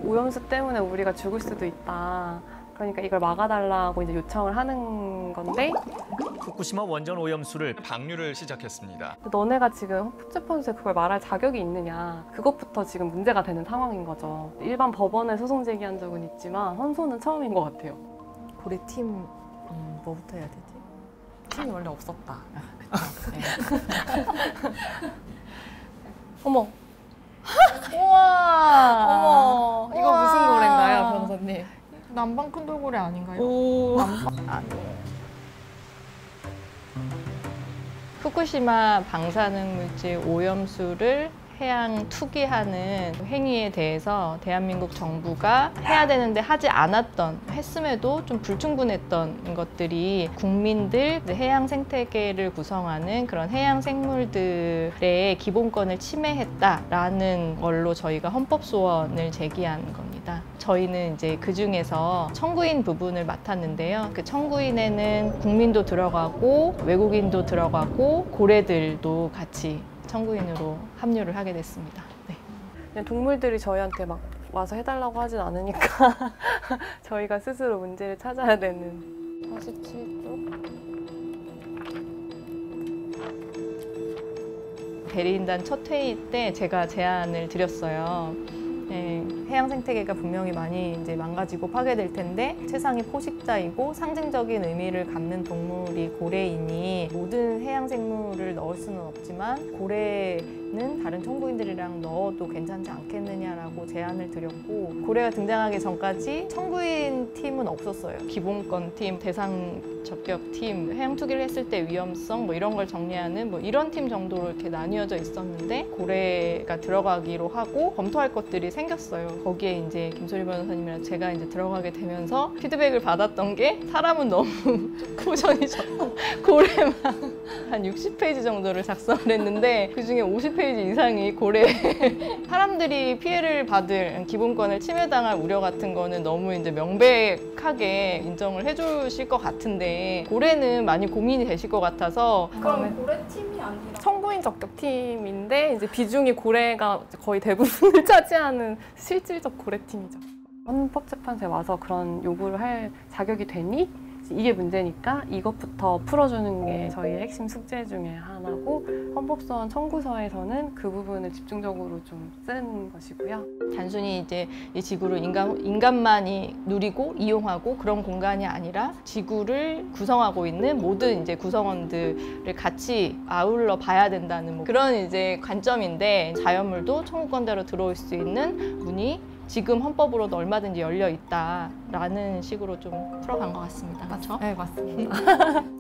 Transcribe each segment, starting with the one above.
오염수 때문에 우리가 죽을 수도 있다. 그러니까 이걸 막아달라고 이제 요청을 하는 건데 후쿠시마 원전 오염수를 방류를 시작했습니다. 너네가 지금 헌법재판소에 그걸 말할 자격이 있느냐 그것부터 지금 문제가 되는 상황인 거죠. 일반 법원에 소송 제기한 적은 있지만 헌소는 처음인 것 같아요. 고래 팀 뭐부터 해야 되지? 팀이 원래 없었다. 네. 어머! 우와! 어머! 이거 우와. 무슨 고래인가요, 변호사님? 남방 큰 돌고래 아닌가요? 오! 후쿠시마 방사능 물질 오염수를 해양 투기하는 행위에 대해서 대한민국 정부가 해야 되는데 하지 않았던, 했음에도 좀 불충분했던 것들이 국민들, 해양 생태계를 구성하는 그런 해양 생물들의 기본권을 침해했다라는 걸로 저희가 헌법소원을 제기한 겁니다. 저희는 이제 그 중에서 청구인 부분을 맡았는데요. 그 청구인에는 국민도 들어가고 외국인도 들어가고 고래들도 같이 청구인으로 합류를 하게 됐습니다. 네. 그냥 동물들이 저희한테 막 와서 해달라고 하진 않으니까 저희가 스스로 문제를 찾아야 되는. 47쪽. 대리인단 첫 회의 때 제가 제안을 드렸어요. 네, 해양 생태계가 분명히 많이 이제 망가지고 파괴될 텐데 최상위 포식자이고 상징적인 의미를 갖는 동물이 고래이니 모든 해양 생물을 넣을 수는 없지만 고래는 다른 청구인들이랑 넣어도 괜찮지 않겠느냐라고 제안을 드렸고, 고래가 등장하기 전까지 청구인 팀은 없었어요. 기본권 팀, 대상 적격 팀, 해양 투기를 했을 때 위험성 뭐 이런 걸 정리하는 뭐 이런 팀 정도로 이렇게 나뉘어져 있었는데 고래가 들어가기로 하고 검토할 것들이 생겼어요. 거기에 이제 김소리 변호사님이랑 제가 이제 들어가게 되면서 피드백을 받았던 게 사람은 너무 포션이 적고 고래만 한 60페이지 정도를 작성을 했는데 그중에 50페이지 이상이 고래 사람들이 피해를 받을 기본권을 침해당할 우려 같은 거는 너무 이제 명백하게 인정을 해주실 것 같은데 고래는 많이 고민이 되실 것 같아서. 그럼 고래팀이 아니라 청구인 적격팀인데 이제 비중이 고래가 거의 대부분을 차지하는 실질적 고래팀이죠. 헌법재판소에 와서 그런 요구를 할 자격이 되니? 이게 문제니까 이것부터 풀어주는 게 저희의 핵심 숙제 중에 하나고, 헌법소원 청구서에서는 그 부분을 집중적으로 좀 쓴 것이고요. 단순히 이제 이 지구를 인간만이 누리고 이용하고 그런 공간이 아니라 지구를 구성하고 있는 모든 이제 구성원들을 같이 아울러 봐야 된다는 뭐 그런 이제 관점인데, 자연물도 청구권대로 들어올 수 있는 문이 지금 헌법으로도 얼마든지 열려 있다라는 식으로 좀 풀어간 것 같습니다. 맞죠? 네, 맞습니다.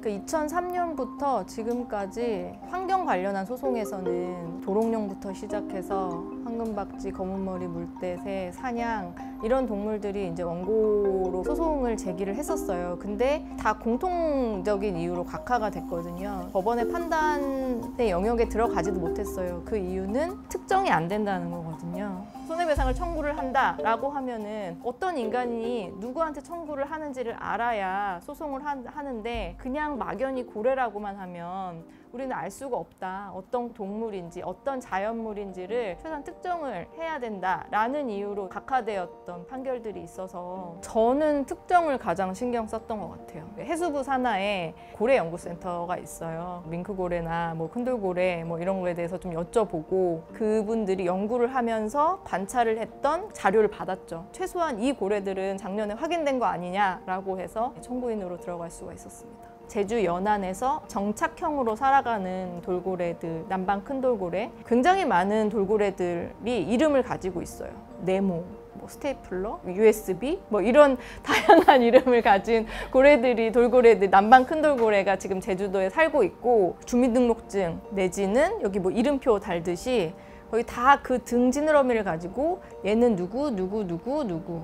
그 2003년부터 지금까지 환경 관련한 소송에서는 도롱뇽부터 시작해서 황금박쥐, 검은머리 물대새, 사냥 이런 동물들이 이제 원고로 소송을 제기를 했었어요. 근데 다 공통적인 이유로 각하가 됐거든요. 법원의 판단의 영역에 들어가지도 못했어요. 그 이유는 특정이 안 된다는 거거든요. 손해배상을 청구를 한다라고 하면은 어떤 인간이 누구한테 청구를 하는지를 알아야 소송을 하는데 그냥 막연히 고래라고만 하면 우리는 알 수가 없다. 어떤 동물인지 어떤 자연물인지를 최소한 특정을 해야 된다라는 이유로 각하되었던 판결들이 있어서 저는 특정을 가장 신경 썼던 것 같아요. 해수부 산하에 고래연구센터가 있어요. 밍크고래나 뭐 큰돌고래 뭐 이런 거에 대해서 좀 여쭤보고 그분들이 연구를 하면서 관찰을 했던 자료를 받았죠. 최소한 이 고래들은 작년에 확인된 거 아니냐라고 해서 청구인으로 들어갈 수가 있었습니다. 제주 연안에서 정착형으로 살아가는 돌고래들, 남방 큰돌고래, 굉장히 많은 돌고래들이 이름을 가지고 있어요. 네모, 뭐 스테이플러, USB 뭐 이런 다양한 이름을 가진 고래들이, 돌고래들, 남방 큰돌고래가 지금 제주도에 살고 있고, 주민등록증 내지는 여기 뭐 이름표 달듯이 거의 다 그 등 지느러미를 가지고 얘는 누구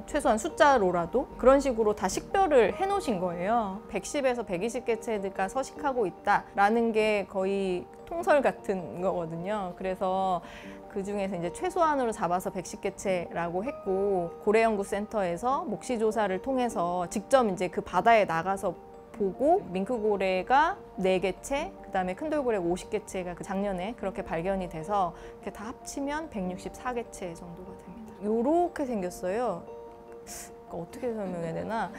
최소한 숫자로라도 그런 식으로 다 식별을 해놓으신 거예요. 110에서 120개체가 서식하고 있다라는 게 거의 통설 같은 거거든요. 그래서 그 중에서 이제 최소한으로 잡아서 110개체라고 했고, 고래연구센터에서 목시조사를 통해서 직접 이제 그 바다에 나가서 보고 밍크고래가 4개체, 그 다음에 큰돌고래가 50개체가 그 작년에 그렇게 발견이 돼서 이렇게 다 합치면 164개체 정도가 됩니다. 요렇게 생겼어요. 그러니까 어떻게 설명해야 되나?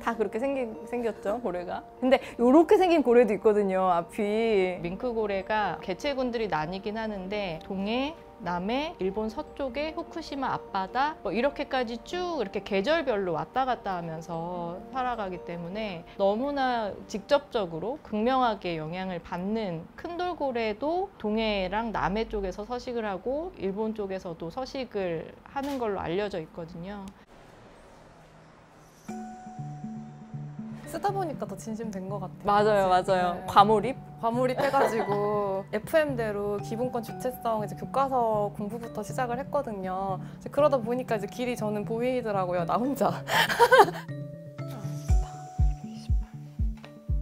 다 그렇게 생겼죠, 고래가. 근데 요렇게 생긴 고래도 있거든요, 앞이. 밍크 고래가 개체군들이 나뉘긴 하는데 동해, 남해, 일본 서쪽에 후쿠시마 앞바다 뭐 이렇게까지 쭉 이렇게 계절별로 왔다 갔다 하면서 살아가기 때문에 너무나 직접적으로 극명하게 영향을 받는 큰 돌고래도 동해랑 남해 쪽에서 서식을 하고 일본 쪽에서도 서식을 하는 걸로 알려져 있거든요. 쓰다 보니까 더 진심된 것 같아요. 맞아요. 네. 과몰입해가지고 FM대로 기본권 주체성 이제 교과서 공부부터 시작을 했거든요. 이제 그러다 보니까 이제 길이 저는 보이더라고요. 나 혼자.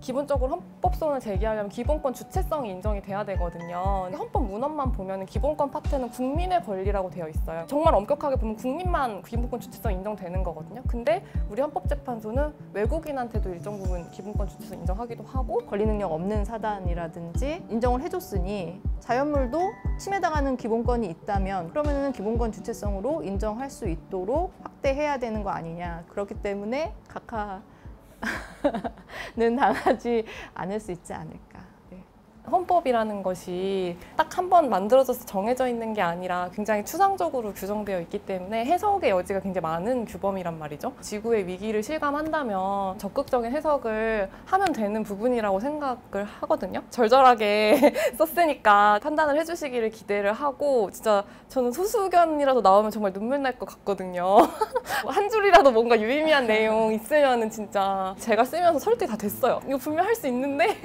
기본적으로 헌법소원을 제기하려면 기본권 주체성이 인정이 돼야 되거든요. 헌법 문헌만 보면 기본권 파트는 국민의 권리라고 되어 있어요. 정말 엄격하게 보면 국민만 기본권 주체성 인정되는 거거든요. 근데 우리 헌법재판소는 외국인한테도 일정 부분 기본권 주체성 인정하기도 하고 권리 능력 없는 사단이라든지 인정을 해줬으니 자연물도 침해당하는 기본권이 있다면 그러면은 기본권 주체성으로 인정할 수 있도록 확대해야 되는 거 아니냐. 그렇기 때문에 각하는 당하지 않을 수 있지 않을까. 헌법이라는 것이 딱 한 번 만들어져서 정해져 있는 게 아니라 굉장히 추상적으로 규정되어 있기 때문에 해석의 여지가 굉장히 많은 규범이란 말이죠. 지구의 위기를 실감한다면 적극적인 해석을 하면 되는 부분이라고 생각을 하거든요. 절절하게 썼으니까 판단을 해주시기를 기대를 하고 진짜 저는 소수견이라도 나오면 정말 눈물 날 것 같거든요. 한 줄이라도 뭔가 유의미한 내용 있으면은 진짜 제가 쓰면서 설득이 다 됐어요. 이거 분명 할 수 있는데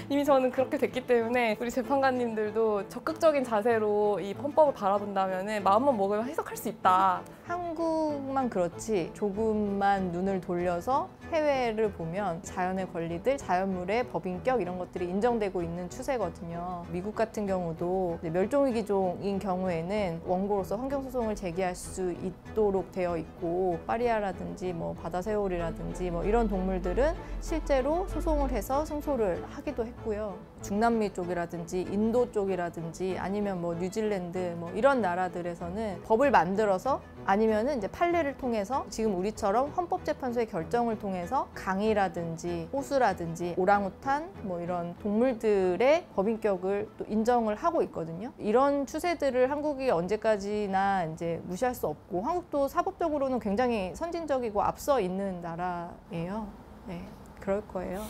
이미 저는 그렇게 됐기 때문에 우리 재판관님들도 적극적인 자세로 이 헌법을 바라본다면 마음만 먹으면 해석할 수 있다. 한국만 그렇지 조금만 눈을 돌려서 해외를 보면 자연의 권리들, 자연물의 법인격 이런 것들이 인정되고 있는 추세거든요. 미국 같은 경우도 멸종위기종인 경우에는 원고로서 환경소송을 제기할 수 있도록 되어 있고 파리아라든지 뭐 바다새우리라든지 뭐 이런 동물들은 실제로 소송을 해서 승소를 하기도 했고요. 중남미 쪽이라든지 인도 쪽이라든지 아니면 뭐 뉴질랜드 뭐 이런 나라들에서는 법을 만들어서 아니면은 이제 판례를 통해서 지금 우리처럼 헌법재판소의 결정을 통해서 강이라든지 호수라든지 오랑우탄 뭐 이런 동물들의 법인격을 또 인정을 하고 있거든요. 이런 추세들을 한국이 언제까지나 이제 무시할 수 없고 한국도 사법적으로는 굉장히 선진적이고 앞서 있는 나라예요. 네, 그럴 거예요.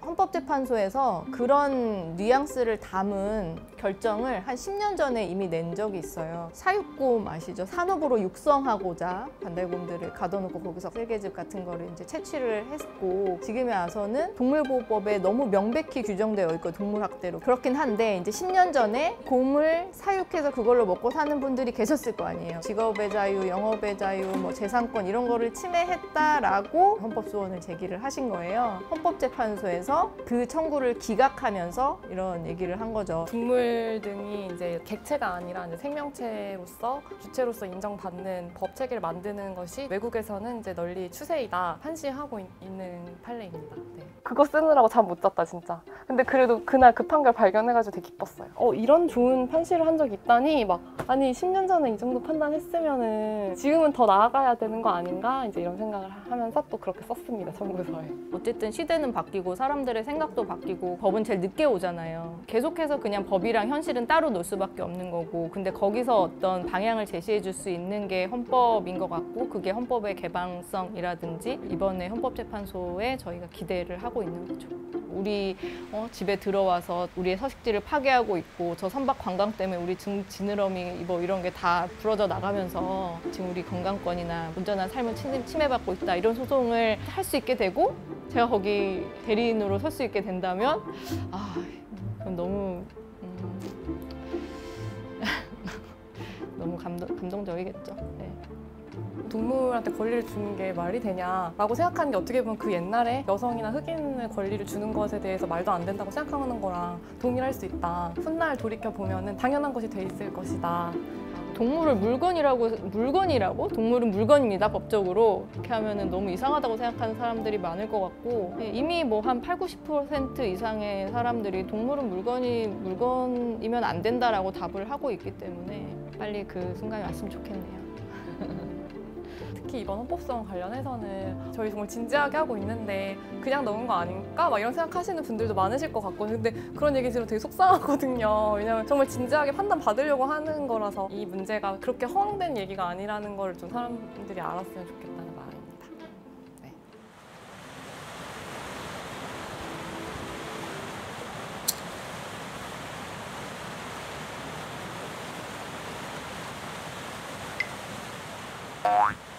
헌법재판소에서 그런 뉘앙스를 담은 결정을 한 10년 전에 이미 낸 적이 있어요. 사육곰 아시죠? 산업으로 육성하고자 반달곰들을 가둬놓고 거기서 쓸개즙 같은 거를 이제 채취를 했고 지금에 와서는 동물보호법에 너무 명백히 규정되어 있고 동물학대로 그렇긴 한데 이제 10년 전에 곰을 사육해서 그걸로 먹고 사는 분들이 계셨을 거 아니에요. 직업의 자유, 영업의 자유, 뭐 재산권 이런 거를 침해했다라고 헌법소원을 제기를 하신 거예요. 헌법재판소에서 그 청구를 기각하면서 이런 얘기를 한 거죠. 동물 등이 이제 객체가 아니라 이제 생명체로서 주체로서 인정받는 법 체계를 만드는 것이 외국에서는 이제 널리 추세이다 판시하고 있는 판례입니다. 네. 그거 쓰느라고 잠 못 잤다 진짜. 근데 그래도 그날 그 판결 발견해가지고 되게 기뻤어요. 이런 좋은 판시를 한 적이 있다니 막 아니 10년 전에 이 정도 판단했으면은 지금은 더 나아가야 되는 거 아닌가 이제 이런 생각을 하면서 또 그렇게 썼습니다 청구서에. 어쨌든 시대는 바뀌고 사람들의 생각도 바뀌고 법은 제일 늦게 오잖아요. 계속해서 그냥 법이랑 현실은 따로 놀 수밖에 없는 거고 근데 거기서 어떤 방향을 제시해 줄 수 있는 게 헌법인 것 같고 그게 헌법의 개방성이라든지 이번에 헌법재판소에 저희가 기대를 하고 있는 거죠. 우리 집에 들어와서 우리의 서식지를 파괴하고 있고 저 선박 관광 때문에 우리 지느러미 뭐 이런 게 다 부러져 나가면서 지금 우리 건강권이나 온전한 삶을 침해받고 있다 이런 소송을 할 수 있게 되고 제가 거기 대리인으로 설 수 있게 된다면 그건 너무 너무 감동적이겠죠. 네. 동물한테 권리를 주는 게 말이 되냐라고 생각하는 게 어떻게 보면 그 옛날에 여성이나 흑인의 권리를 주는 것에 대해서 말도 안 된다고 생각하는 거랑 동일할 수 있다. 훗날 돌이켜보면 당연한 것이 돼 있을 것이다 라고 동물을 물건이라고? 동물은 물건입니다, 법적으로. 이렇게 하면은 너무 이상하다고 생각하는 사람들이 많을 것 같고, 이미 뭐 한 80, 90% 이상의 사람들이 동물은 물건이면 안 된다라고 답을 하고 있기 때문에 빨리 그 순간이 왔으면 좋겠네요. 특히 이번 헌법소원 관련해서는 저희 정말 진지하게 하고 있는데 그냥 넣은 거 아닌가? 막 이런 생각하시는 분들도 많으실 것 같거든요. 근데 그런 얘기 들으면 되게 속상하거든요. 왜냐면 정말 진지하게 판단 받으려고 하는 거라서 이 문제가 그렇게 허황된 얘기가 아니라는 걸 좀 사람들이 알았으면 좋겠다는 마음입니다. 네. 네.